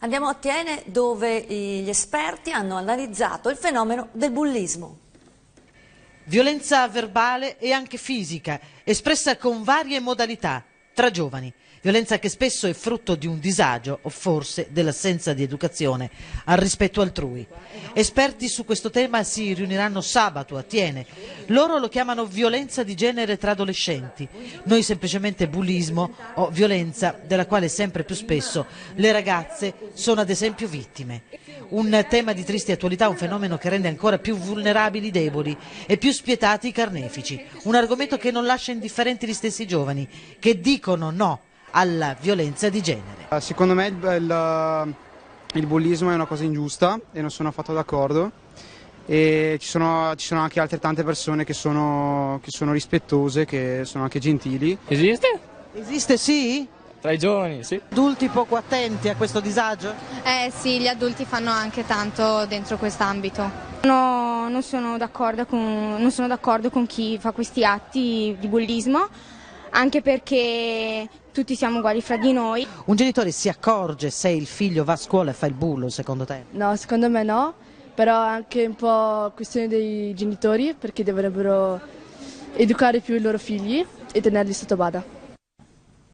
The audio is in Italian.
Andiamo a Thiene dove gli esperti hanno analizzato il fenomeno del bullismo. Violenza verbale e anche fisica, espressa con varie modalità tra giovani. Violenza che spesso è frutto di un disagio o forse dell'assenza di educazione al rispetto altrui. Esperti su questo tema si riuniranno sabato a Thiene. Loro lo chiamano violenza di genere tra adolescenti. Noi semplicemente bullismo o violenza della quale sempre più spesso le ragazze sono ad esempio vittime. Un tema di triste attualità, un fenomeno che rende ancora più vulnerabili i deboli e più spietati i carnefici. Un argomento che non lascia indifferenti gli stessi giovani, che dicono no alla violenza di genere. Secondo me il bullismo è una cosa ingiusta e non sono affatto d'accordo. E ci sono anche altrettante persone che sono rispettose, che sono anche gentili. Esiste? Esiste, sì? Tra i giovani, sì. Adulti poco attenti a questo disagio? Sì, gli adulti fanno anche tanto dentro quest'ambito. No, non sono d'accordo con chi fa questi atti di bullismo, anche perché tutti siamo uguali fra di noi. Un genitore si accorge se il figlio va a scuola e fa il bullo, secondo te? No, secondo me no, però è anche un po' questione dei genitori, perché dovrebbero educare più i loro figli e tenerli sotto bada.